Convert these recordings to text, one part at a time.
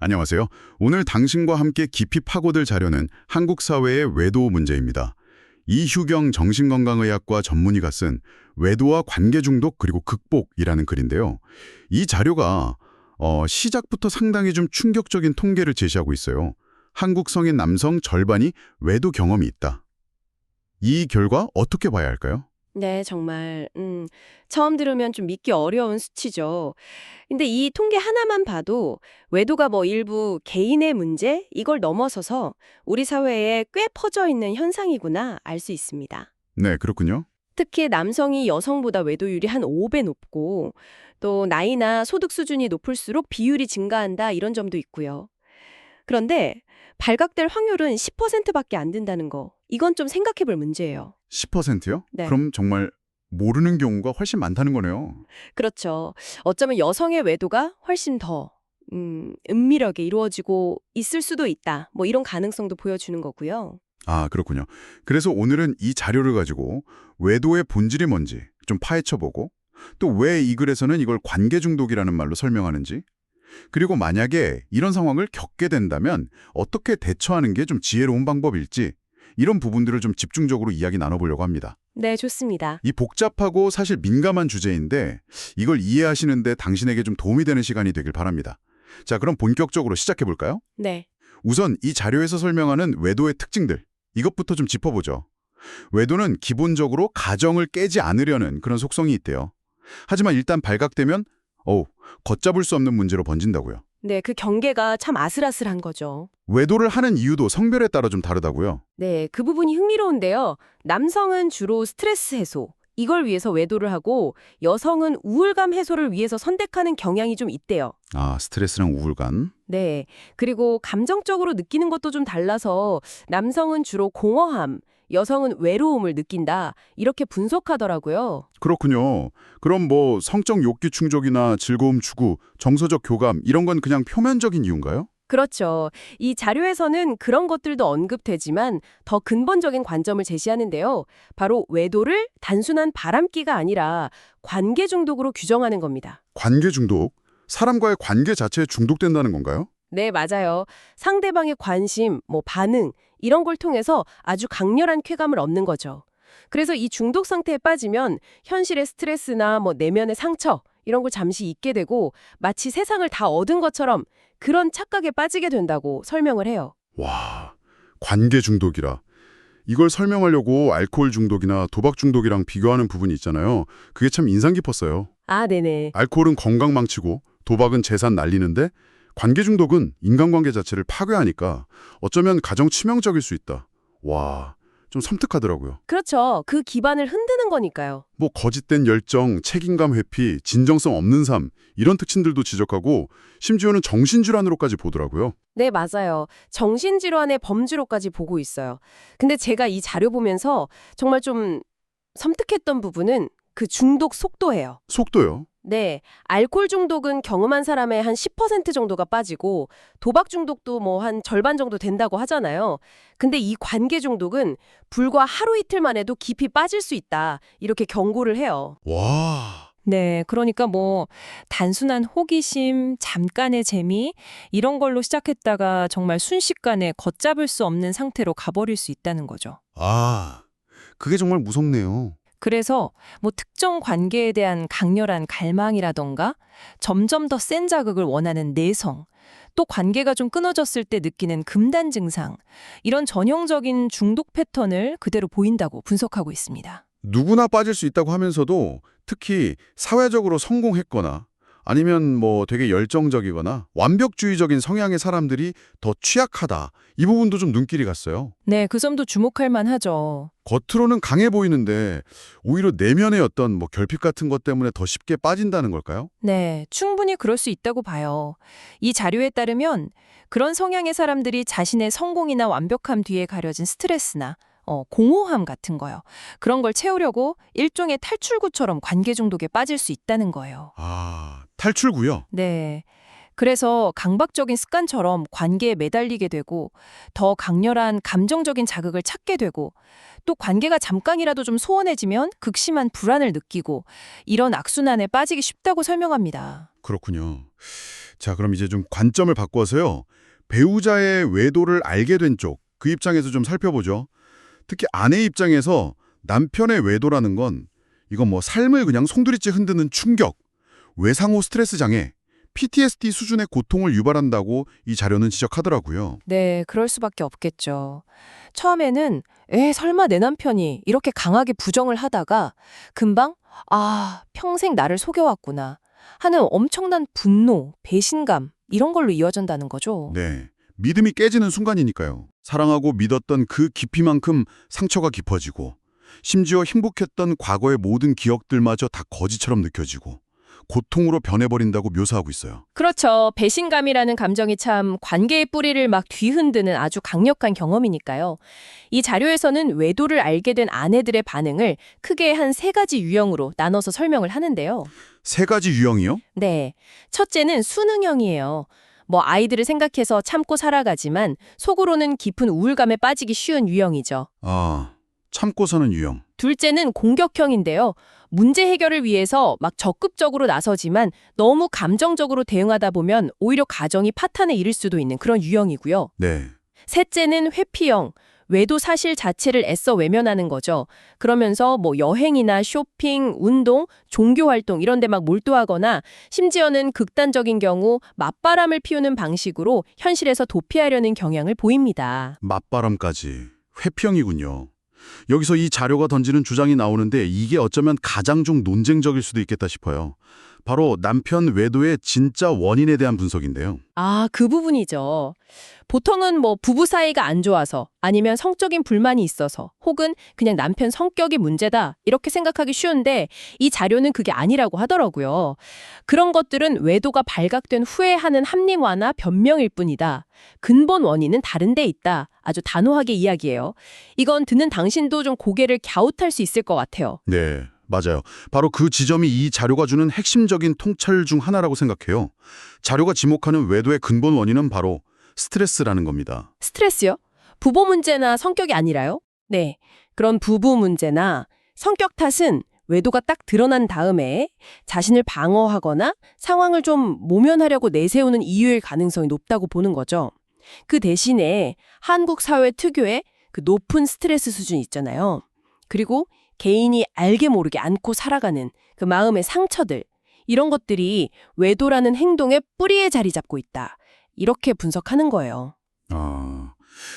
안녕하세요. 오늘 당신과 함께 깊이 파고들 자료는 한국 사회의 외도 문제입니다. 이휴경 정신건강의학과 전문의가 쓴 외도와 관계 중독 그리고 극복이라는 글인데요. 이 자료가 시작부터 상당히 좀 충격적인 통계를 제시하고 있어요. 한국 성인 남성 절반이 외도 경험이 있다. 이 결과 어떻게 봐야 할까요? 네, 정말 처음 들으면 좀 믿기 어려운 수치죠. 근데 이 통계 하나만 봐도 외도가 뭐 일부 개인의 문제 이걸 넘어서서 우리 사회에 꽤 퍼져 있는 현상이구나 알 수 있습니다. 네, 그렇군요. 특히 남성이 여성보다 외도율이 한 5배 높고 또 나이나 소득 수준이 높을수록 비율이 증가한다 이런 점도 있고요. 그런데 발각될 확률은 10%밖에 안 된다는 거. 이건 좀 생각해 볼 문제예요. 10%요? 네. 그럼 정말 모르는 경우가 훨씬 많다는 거네요. 그렇죠. 어쩌면 여성의 외도가 훨씬 더 은밀하게 이루어지고 있을 수도 있다. 뭐 이런 가능성도 보여주는 거고요. 아, 그렇군요. 그래서 오늘은 이 자료를 가지고 외도의 본질이 뭔지 좀 파헤쳐보고 또 왜 이 글에서는 이걸 관계 중독이라는 말로 설명하는지 그리고 만약에 이런 상황을 겪게 된다면 어떻게 대처하는 게 좀 지혜로운 방법일지 이런 부분들을 좀 집중적으로 이야기 나눠보려고 합니다. 네, 좋습니다. 이 복잡하고 사실 민감한 주제인데 이걸 이해하시는데 당신에게 좀 도움이 되는 시간이 되길 바랍니다. 자, 그럼 본격적으로 시작해볼까요? 네. 우선 이 자료에서 설명하는 외도의 특징들, 이것부터 좀 짚어보죠. 외도는 기본적으로 가정을 깨지 않으려는 그런 속성이 있대요. 하지만 일단 발각되면 걷잡을 수 없는 문제로 번진다고요. 네, 그 경계가 참 아슬아슬한 거죠. 외도를 하는 이유도 성별에 따라 좀 다르다고요. 네, 그 부분이 흥미로운데요. 남성은 주로 스트레스 해소, 이걸 위해서 외도를 하고 여성은 우울감 해소를 위해서 선택하는 경향이 좀 있대요. 아, 스트레스랑 우울감. 네. 그리고 감정적으로 느끼는 것도 좀 달라서 남성은 주로 공허함, 여성은 외로움을 느낀다. 이렇게 분석하더라고요. 그렇군요. 그럼 뭐 성적 욕구 충족이나 즐거움 추구, 정서적 교감 이런 건 그냥 표면적인 이유인가요? 그렇죠. 이 자료에서는 그런 것들도 언급되지만 더 근본적인 관점을 제시하는데요. 바로 외도를 단순한 바람기가 아니라 관계 중독으로 규정하는 겁니다. 관계 중독? 사람과의 관계 자체에 중독된다는 건가요? 네, 맞아요. 상대방의 관심, 반응, 이런 걸 통해서 아주 강렬한 쾌감을 얻는 거죠. 그래서 이 중독 상태에 빠지면 현실의 스트레스나 내면의 상처, 이런 걸 잠시 잊게 되고 마치 세상을 다 얻은 것처럼 그런 착각에 빠지게 된다고 설명을 해요. 와, 관계 중독이라. 이걸 설명하려고 알코올 중독이나 도박 중독이랑 비교하는 부분이 있잖아요. 그게 참 인상 깊었어요. 아, 네네. 알코올은 건강 망치고 도박은 재산 날리는데 관계 중독은 인간관계 자체를 파괴하니까 어쩌면 가정 치명적일 수 있다. 와, 좀 섬뜩하더라고요. 그렇죠. 그 기반을 흔드는 거니까요. 뭐 거짓된 열정, 책임감 회피, 진정성 없는 삶 이런 특징들도 지적하고 심지어는 정신질환으로까지 보더라고요. 네, 맞아요. 정신질환의 범주로까지 보고 있어요. 근데 제가 이 자료 보면서 정말 좀 섬뜩했던 부분은 그 중독 속도예요. 속도요? 네, 알코올 중독은 경험한 사람의 한 10% 정도가 빠지고 도박 중독도 한 절반 정도 된다고 하잖아요. 근데 이 관계 중독은 불과 하루 이틀만 해도 깊이 빠질 수 있다. 이렇게 경고를 해요. 와, 네, 그러니까 단순한 호기심, 잠깐의 재미 이런 걸로 시작했다가 정말 순식간에 걷잡을 수 없는 상태로 가버릴 수 있다는 거죠. 그게 정말 무섭네요. 그래서 특정 관계에 대한 강렬한 갈망이라던가 점점 더 센 자극을 원하는 내성, 또 관계가 좀 끊어졌을 때 느끼는 금단 증상, 이런 전형적인 중독 패턴을 그대로 보인다고 분석하고 있습니다. 누구나 빠질 수 있다고 하면서도 특히 사회적으로 성공했거나 아니면 되게 열정적이거나 완벽주의적인 성향의 사람들이 더 취약하다. 이 부분도 좀 눈길이 갔어요. 네, 그 점도 주목할 만하죠. 겉으로는 강해 보이는데 오히려 내면의 어떤 결핍 같은 것 때문에 더 쉽게 빠진다는 걸까요? 네, 충분히 그럴 수 있다고 봐요. 이 자료에 따르면 그런 성향의 사람들이 자신의 성공이나 완벽함 뒤에 가려진 스트레스나 공허함 같은 거요. 그런 걸 채우려고 일종의 탈출구처럼 관계 중독에 빠질 수 있다는 거예요. 아, 탈출구요? 네. 그래서 강박적인 습관처럼 관계에 매달리게 되고 더 강렬한 감정적인 자극을 찾게 되고 또 관계가 잠깐이라도 좀 소원해지면 극심한 불안을 느끼고 이런 악순환에 빠지기 쉽다고 설명합니다. 그렇군요. 자, 그럼 이제 좀 관점을 바꿔서요. 배우자의 외도를 알게 된 쪽, 그 입장에서 좀 살펴보죠. 특히 아내 입장에서 남편의 외도라는 건 이건 뭐 삶을 그냥 송두리째 흔드는 충격, 외상후 스트레스 장애, PTSD 수준의 고통을 유발한다고 이 자료는 지적하더라고요. 네, 그럴 수밖에 없겠죠. 처음에는 설마 내 남편이 이렇게 강하게 부정을 하다가 금방 평생 나를 속여왔구나 하는 엄청난 분노, 배신감 이런 걸로 이어진다는 거죠. 네, 믿음이 깨지는 순간이니까요. 사랑하고 믿었던 그 깊이만큼 상처가 깊어지고 심지어 행복했던 과거의 모든 기억들마저 다 거짓처럼 느껴지고 고통으로 변해버린다고 묘사하고 있어요. 그렇죠. 배신감이라는 감정이 참 관계의 뿌리를 막 뒤흔드는 아주 강력한 경험이니까요. 이 자료에서는 외도를 알게 된 아내들의 반응을 크게 한 3가지 유형으로 나눠서 설명을 하는데요. 3가지 유형이요? 네. 첫째는 수능형이에요. 아이들을 생각해서 참고 살아가지만 속으로는 깊은 우울감에 빠지기 쉬운 유형이죠. 참고 사는 유형. 둘째는 공격형인데요. 문제 해결을 위해서 막 적극적으로 나서지만 너무 감정적으로 대응하다 보면 오히려 가정이 파탄에 이를 수도 있는 그런 유형이고요. 네. 셋째는 회피형. 외도 사실 자체를 애써 외면하는 거죠. 그러면서 여행이나 쇼핑, 운동, 종교 활동 이런 데 막 몰두하거나 심지어는 극단적인 경우 맞바람을 피우는 방식으로 현실에서 도피하려는 경향을 보입니다. 맞바람까지. 회피형이군요. 여기서 이 자료가 던지는 주장이 나오는데 이게 어쩌면 가장 좀 논쟁적일 수도 있겠다 싶어요. 바로 남편 외도의 진짜 원인에 대한 분석인데요. 그 부분이죠. 보통은 부부 사이가 안 좋아서 아니면 성적인 불만이 있어서 혹은 그냥 남편 성격이 문제다 이렇게 생각하기 쉬운데 이 자료는 그게 아니라고 하더라고요. 그런 것들은 외도가 발각된 후에 하는 합리화나 변명일 뿐이다. 근본 원인은 다른 데 있다. 아주 단호하게 이야기해요. 이건 듣는 당신도 좀 고개를 갸웃할 수 있을 것 같아요. 네, 맞아요. 바로 그 지점이 이 자료가 주는 핵심적인 통찰 중 하나라고 생각해요. 자료가 지목하는 외도의 근본 원인은 바로 스트레스라는 겁니다. 스트레스요? 부모 문제나 성격이 아니라요? 네, 그런 부부 문제나 성격 탓은 외도가 딱 드러난 다음에 자신을 방어하거나 상황을 좀 모면하려고 내세우는 이유일 가능성이 높다고 보는 거죠. 그 대신에 한국 사회 특유의 그 높은 스트레스 수준이 있잖아요. 그리고 개인이 알게 모르게 안고 살아가는 그 마음의 상처들, 이런 것들이 외도라는 행동의 뿌리에 자리 잡고 있다. 이렇게 분석하는 거예요.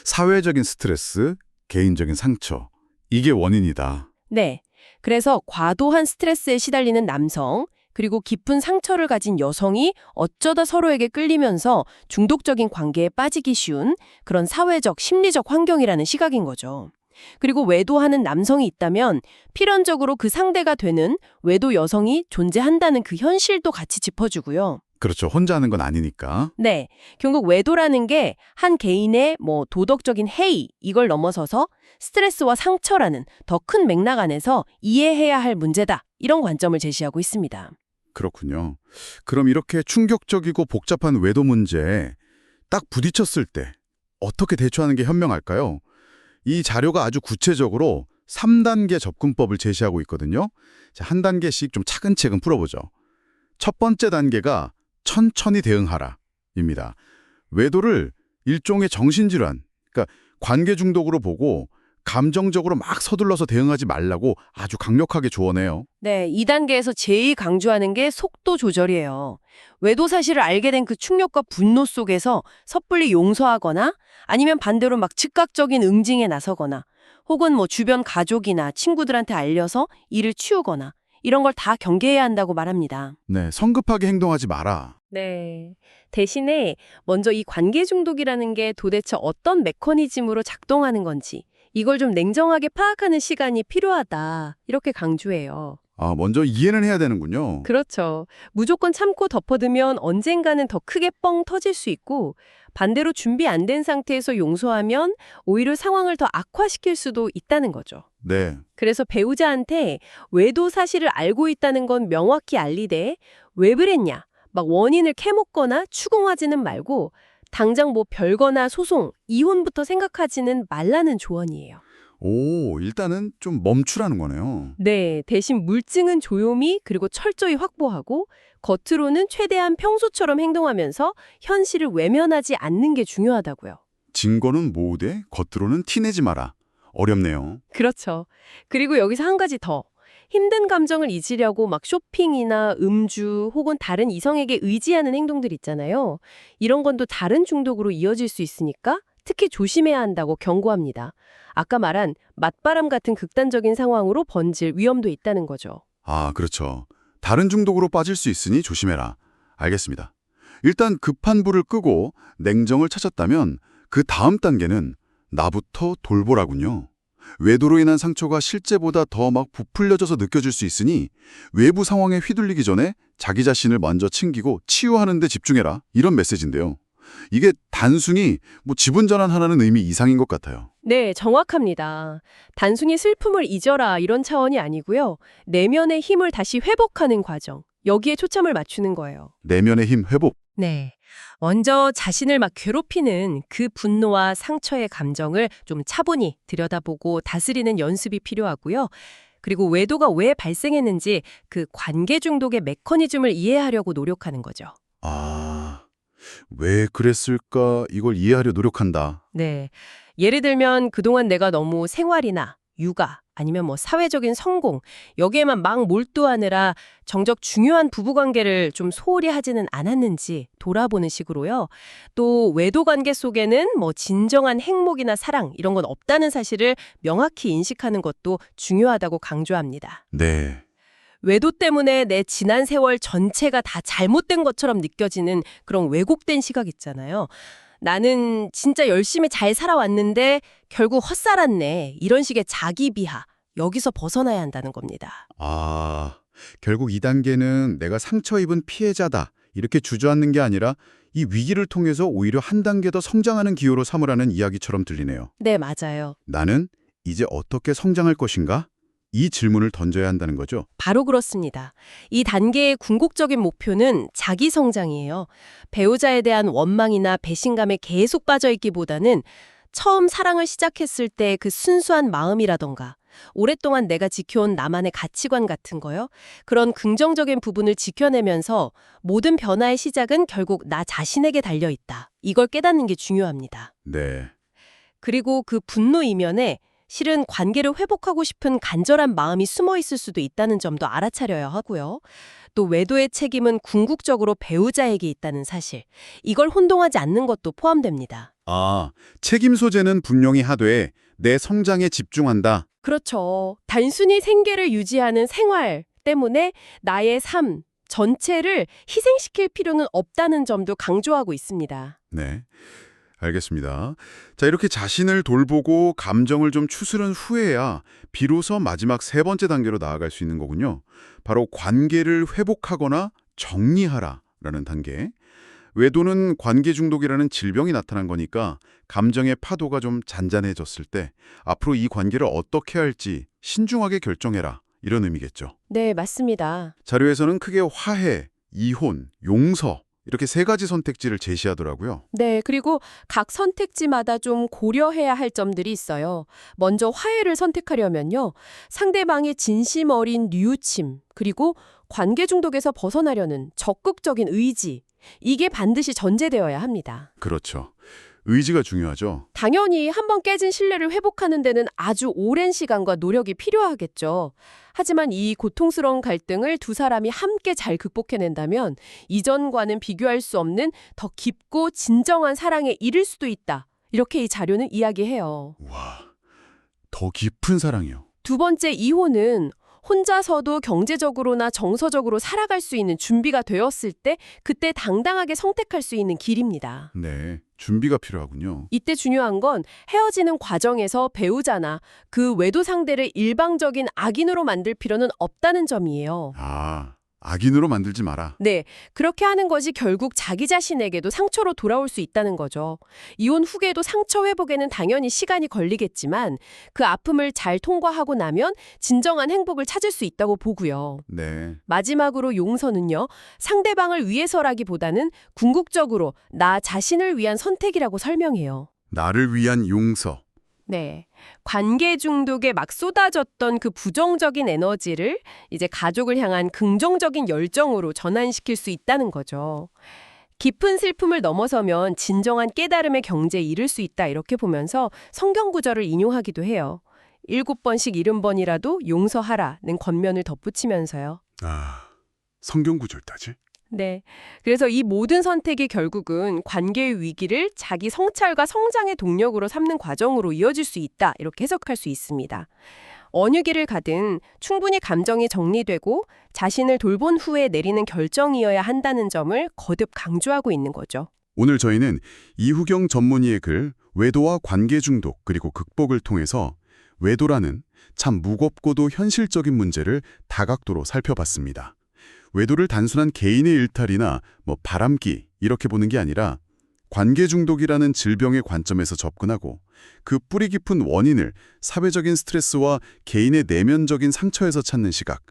사회적인 스트레스, 개인적인 상처, 이게 원인이다. 네. 그래서 과도한 스트레스에 시달리는 남성, 그리고 깊은 상처를 가진 여성이 어쩌다 서로에게 끌리면서 중독적인 관계에 빠지기 쉬운 그런 사회적, 심리적 환경이라는 시각인 거죠. 그리고 외도하는 남성이 있다면 필연적으로 그 상대가 되는 외도 여성이 존재한다는 그 현실도 같이 짚어주고요. 그렇죠. 혼자 하는 건 아니니까. 네. 결국 외도라는 게 한 개인의 도덕적인 해이, 이걸 넘어서서 스트레스와 상처라는 더 큰 맥락 안에서 이해해야 할 문제다. 이런 관점을 제시하고 있습니다. 그렇군요. 그럼 이렇게 충격적이고 복잡한 외도 문제에 딱 부딪혔을 때 어떻게 대처하는 게 현명할까요? 이 자료가 아주 구체적으로 3단계 접근법을 제시하고 있거든요. 자, 한 단계씩 좀 차근차근 풀어보죠. 첫 번째 단계가 천천히 대응하라입니다. 외도를 일종의 정신질환, 그러니까 관계 중독으로 보고 감정적으로 막 서둘러서 대응하지 말라고 아주 강력하게 조언해요. 네, 2단계에서 제일 강조하는 게 속도 조절이에요. 외도 사실을 알게 된 그 충격과 분노 속에서 섣불리 용서하거나 아니면 반대로 막 즉각적인 응징에 나서거나 혹은 주변 가족이나 친구들한테 알려서 일을 치우거나 이런 걸 다 경계해야 한다고 말합니다. 네, 성급하게 행동하지 마라. 네. 대신에 먼저 이 관계 중독이라는 게 도대체 어떤 메커니즘으로 작동하는 건지 이걸 좀 냉정하게 파악하는 시간이 필요하다. 이렇게 강조해요. 먼저 이해는 해야 되는군요. 그렇죠. 무조건 참고 덮어두면 언젠가는 더 크게 뻥 터질 수 있고 반대로 준비 안 된 상태에서 용서하면 오히려 상황을 더 악화시킬 수도 있다는 거죠. 네, 그래서 배우자한테 외도 사실을 알고 있다는 건 명확히 알리되 왜 그랬냐, 막 원인을 캐묻거나 추궁하지는 말고 당장 별거나 소송, 이혼부터 생각하지는 말라는 조언이에요. 일단은 좀 멈추라는 거네요. 네, 대신 물증은 조용히 그리고 철저히 확보하고 겉으로는 최대한 평소처럼 행동하면서 현실을 외면하지 않는 게 중요하다고요. 증거는 모으되 겉으로는 티내지 마라. 어렵네요. 그렇죠. 그리고 여기서 한 가지 더. 힘든 감정을 잊으려고 막 쇼핑이나 음주 혹은 다른 이성에게 의지하는 행동들 있잖아요. 이런 건 또 다른 중독으로 이어질 수 있으니까 특히 조심해야 한다고 경고합니다. 아까 말한 맞바람 같은 극단적인 상황으로 번질 위험도 있다는 거죠. 아, 그렇죠. 다른 중독으로 빠질 수 있으니 조심해라. 알겠습니다. 일단 급한 불을 끄고 냉정을 찾았다면 그 다음 단계는 나부터 돌보라군요. 외도로 인한 상처가 실제보다 더 막 부풀려져서 느껴질 수 있으니 외부 상황에 휘둘리기 전에 자기 자신을 먼저 챙기고 치유하는 데 집중해라. 이런 메시지인데요. 이게 단순히 지분 전환하라는 의미 이상인 것 같아요. 네, 정확합니다. 단순히 슬픔을 잊어라 이런 차원이 아니고요. 내면의 힘을 다시 회복하는 과정. 여기에 초점을 맞추는 거예요. 내면의 힘 회복. 네. 먼저 자신을 막 괴롭히는 그 분노와 상처의 감정을 좀 차분히 들여다보고 다스리는 연습이 필요하고요. 그리고 외도가 왜 발생했는지 그 관계 중독의 메커니즘을 이해하려고 노력하는 거죠. 아, 왜 그랬을까 이걸 이해하려 노력한다. 네. 예를 들면 그동안 내가 너무 생활이나 육아 아니면 사회적인 성공 여기에만 막 몰두하느라 정작 중요한 부부관계를 좀 소홀히 하지는 않았는지 돌아보는 식으로요. 또 외도 관계 속에는 진정한 행복이나 사랑 이런 건 없다는 사실을 명확히 인식하는 것도 중요하다고 강조합니다. 네. 외도 때문에 내 지난 세월 전체가 다 잘못된 것처럼 느껴지는 그런 왜곡된 시각 있잖아요. 나는 진짜 열심히 잘 살아왔는데 결국 헛살았네. 이런 식의 자기 비하. 여기서 벗어나야 한다는 겁니다. 아, 결국 2단계는 내가 상처 입은 피해자다. 이렇게 주저앉는 게 아니라 이 위기를 통해서 오히려 한 단계 더 성장하는 기회로 삼으라는 이야기처럼 들리네요. 네, 맞아요. 나는 이제 어떻게 성장할 것인가? 이 질문을 던져야 한다는 거죠. 바로 그렇습니다. 이 단계의 궁극적인 목표는 자기 성장이에요. 배우자에 대한 원망이나 배신감에 계속 빠져있기보다는 처음 사랑을 시작했을 때 그 순수한 마음이라던가 오랫동안 내가 지켜온 나만의 가치관 같은 거요. 그런 긍정적인 부분을 지켜내면서 모든 변화의 시작은 결국 나 자신에게 달려있다. 이걸 깨닫는 게 중요합니다. 네. 그리고 그 분노 이면에 실은 관계를 회복하고 싶은 간절한 마음이 숨어 있을 수도 있다는 점도 알아차려야 하고요. 또 외도의 책임은 궁극적으로 배우자에게 있다는 사실. 이걸 혼동하지 않는 것도 포함됩니다. 아, 책임 소재는 분명히 하되 내 성장에 집중한다. 그렇죠. 단순히 생계를 유지하는 생활 때문에 나의 삶 전체를 희생시킬 필요는 없다는 점도 강조하고 있습니다. 네. 알겠습니다. 자, 이렇게 자신을 돌보고 감정을 좀 추스른 후에야 비로소 마지막 3번째 단계로 나아갈 수 있는 거군요. 바로 관계를 회복하거나 정리하라라는 단계. 외도는 관계 중독이라는 질병이 나타난 거니까 감정의 파도가 좀 잔잔해졌을 때 앞으로 이 관계를 어떻게 할지 신중하게 결정해라. 이런 의미겠죠. 네, 맞습니다. 자료에서는 크게 화해, 이혼, 용서 이렇게 3가지 선택지를 제시하더라고요. 네, 그리고 각 선택지마다 좀 고려해야 할 점들이 있어요. 먼저 화해를 선택하려면요. 상대방의 진심 어린 뉘우침, 그리고 관계 중독에서 벗어나려는 적극적인 의지, 이게 반드시 전제되어야 합니다. 그렇죠. 의지가 중요하죠. 당연히 한번 깨진 신뢰를 회복하는 데는 아주 오랜 시간과 노력이 필요하겠죠. 하지만 이 고통스러운 갈등을 두 사람이 함께 잘 극복해낸다면 이전과는 비교할 수 없는 더 깊고 진정한 사랑에 이를 수도 있다. 이렇게 이 자료는 이야기해요. 와, 더 깊은 사랑이요. 두 번째, 이혼은 혼자서도 경제적으로나 정서적으로 살아갈 수 있는 준비가 되었을 때 그때 당당하게 선택할 수 있는 길입니다. 네, 준비가 필요하군요. 이때 중요한 건 헤어지는 과정에서 배우자나 그 외도 상대를 일방적인 악인으로 만들 필요는 없다는 점이에요. 아, 악인으로 만들지 마라. 네, 그렇게 하는 것이 결국 자기 자신에게도 상처로 돌아올 수 있다는 거죠. 이혼 후에도 상처 회복에는 당연히 시간이 걸리겠지만 그 아픔을 잘 통과하고 나면 진정한 행복을 찾을 수 있다고 보고요. 네, 마지막으로 용서는요, 상대방을 위해서라기보다는 궁극적으로 나 자신을 위한 선택이라고 설명해요. 나를 위한 용서. 네. 관계 중독에 막 쏟아졌던 그 부정적인 에너지를 이제 가족을 향한 긍정적인 열정으로 전환시킬 수 있다는 거죠. 깊은 슬픔을 넘어서면 진정한 깨달음의 경지에 이를 수 있다 이렇게 보면서 성경 구절을 인용하기도 해요. 7번씩 70번이라도 용서하라는 권면을 덧붙이면서요. 아, 성경 구절까지? 네. 그래서 이 모든 선택이 결국은 관계의 위기를 자기 성찰과 성장의 동력으로 삼는 과정으로 이어질 수 있다. 이렇게 해석할 수 있습니다. 어느 길을 가든 충분히 감정이 정리되고 자신을 돌본 후에 내리는 결정이어야 한다는 점을 거듭 강조하고 있는 거죠. 오늘 저희는 이후경 전문의의 글 외도와 관계 중독 그리고 극복을 통해서 외도라는 참 무겁고도 현실적인 문제를 다각도로 살펴봤습니다. 외도를 단순한 개인의 일탈이나 바람기 이렇게 보는 게 아니라 관계 중독이라는 질병의 관점에서 접근하고 그 뿌리 깊은 원인을 사회적인 스트레스와 개인의 내면적인 상처에서 찾는 시각.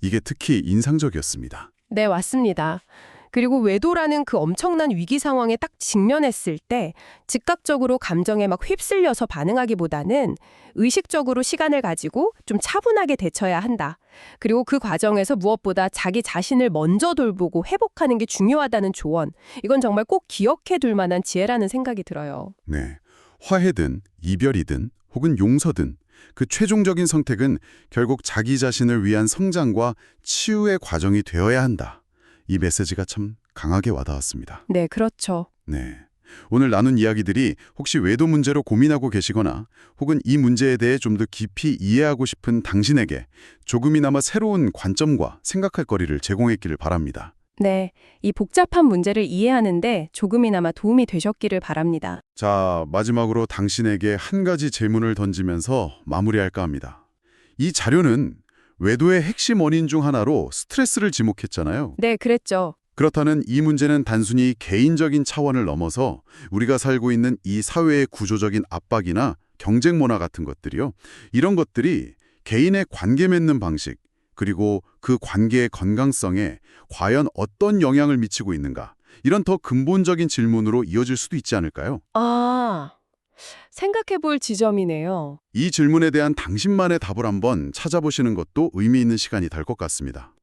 이게 특히 인상적이었습니다. 네, 맞습니다. 그리고 외도라는 그 엄청난 위기 상황에 딱 직면했을 때 즉각적으로 감정에 막 휩쓸려서 반응하기보다는 의식적으로 시간을 가지고 좀 차분하게 대처해야 한다. 그리고 그 과정에서 무엇보다 자기 자신을 먼저 돌보고 회복하는 게 중요하다는 조언. 이건 정말 꼭 기억해 둘 만한 지혜라는 생각이 들어요. 네, 화해든 이별이든 혹은 용서든 그 최종적인 선택은 결국 자기 자신을 위한 성장과 치유의 과정이 되어야 한다. 이 메시지가 참 강하게 와닿았습니다. 네, 그렇죠. 네. 오늘 나눈 이야기들이 혹시 외도 문제로 고민하고 계시거나 혹은 이 문제에 대해 좀 더 깊이 이해하고 싶은 당신에게 조금이나마 새로운 관점과 생각할 거리를 제공했기를 바랍니다. 네, 이 복잡한 문제를 이해하는데 조금이나마 도움이 되셨기를 바랍니다. 자, 마지막으로 당신에게 한 가지 질문을 던지면서 마무리할까 합니다. 이 자료는 외도의 핵심 원인 중 하나로 스트레스를 지목했잖아요. 네, 그랬죠. 그렇다는 이 문제는 단순히 개인적인 차원을 넘어서 우리가 살고 있는 이 사회의 구조적인 압박이나 경쟁 문화 같은 것들이요. 이런 것들이 개인의 관계 맺는 방식, 그리고 그 관계의 건강성에 과연 어떤 영향을 미치고 있는가? 이런 더 근본적인 질문으로 이어질 수도 있지 않을까요? 아, 생각해 볼 지점이네요. 이 질문에 대한 당신만의 답을 한번 찾아보시는 것도 의미 있는 시간이 될 것 같습니다.